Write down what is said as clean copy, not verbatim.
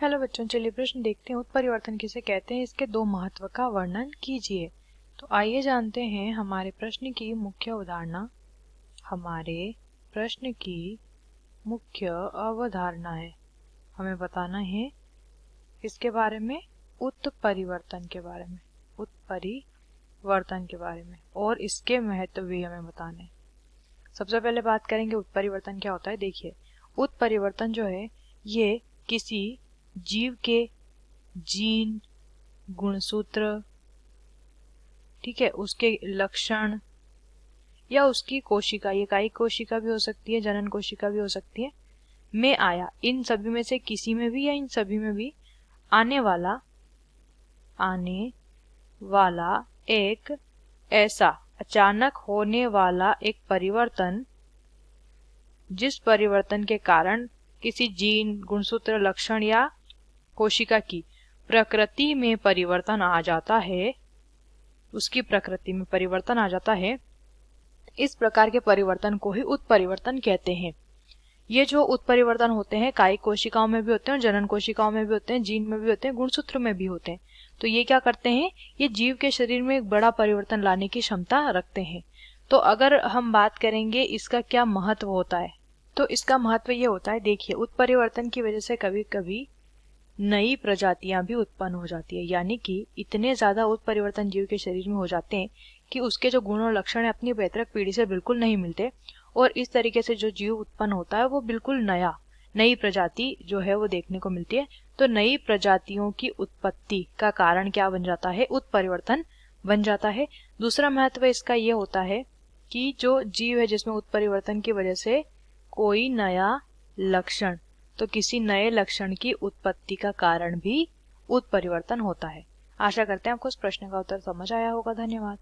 Hello बच्चों, चलिए प्रश्न देखते हैं। उत्परिवर्तन किसे कहते हैं, इसके दो महत्व का वर्णन कीजिए। तो आइए जानते हैं हमारे प्रश्न की मुख्य अवधारणा। हमारे प्रश्न की मुख्य अवधारणा है, हमें बताना है इसके बारे में, उत्परिवर्तन के बारे में, उत्परिवर्तन के बारे में, और इसके महत्व भी हमें बताने हैं। सबसे पहले बात करेंगे उत्परिवर्तन क्या होता है। देखिए, उत्परिवर्तन जो है ये किसी जीव के जीन, गुणसूत्र, ठीक है, उसके लक्षण या उसकी कोशिका, ये कायिक कोशिका भी हो सकती है, जनन कोशिका भी हो सकती है, में आया, इन सभी में से किसी में भी या इन सभी में भी आने वाला एक ऐसा अचानक होने वाला एक परिवर्तन, जिस परिवर्तन के कारण किसी जीन, गुणसूत्र, लक्षण या कोशिका की प्रकृति में परिवर्तन आ जाता है, उसकी प्रकृति में परिवर्तन आ जाता है, इस प्रकार के परिवर्तन को ही उत्परिवर्तन कहते हैं। ये जो उत्परिवर्तन होते हैं कायिक कोशिकाओं में भी होते हैं, जनन कोशिकाओं में भी होते हैं, जीन में भी होते हैं, गुणसूत्र में भी होते हैं। तो ये क्या करते हैं, ये जीव के शरीर में एक बड़ा परिवर्तन लाने की क्षमता रखते हैं। तो अगर हम बात करेंगे इसका क्या महत्व होता है, तो इसका महत्व ये होता है, देखिए, उत्परिवर्तन की वजह से कभी कभी नई प्रजातियां भी उत्पन्न हो जाती है, यानी कि इतने ज्यादा उत्परिवर्तन जीव के शरीर में हो जाते हैं कि उसके जो गुण और लक्षण है अपनी पैतृक पीढ़ी से बिल्कुल नहीं मिलते, और इस तरीके से जो जीव उत्पन्न होता है वो बिल्कुल नई प्रजाति जो है वो देखने को मिलती है। तो नई प्रजातियों की उत्पत्ति का कारण क्या बन जाता है, उत्परिवर्तन बन जाता है। दूसरा महत्व इसका ये होता है कि जो जीव है जिसमें उत्परिवर्तन की वजह से कोई नया लक्षण, तो किसी नए लक्षण की उत्पत्ति का कारण भी उत्परिवर्तन होता है। आशा करते हैं आपको इस प्रश्न का उत्तर समझ आया होगा। धन्यवाद।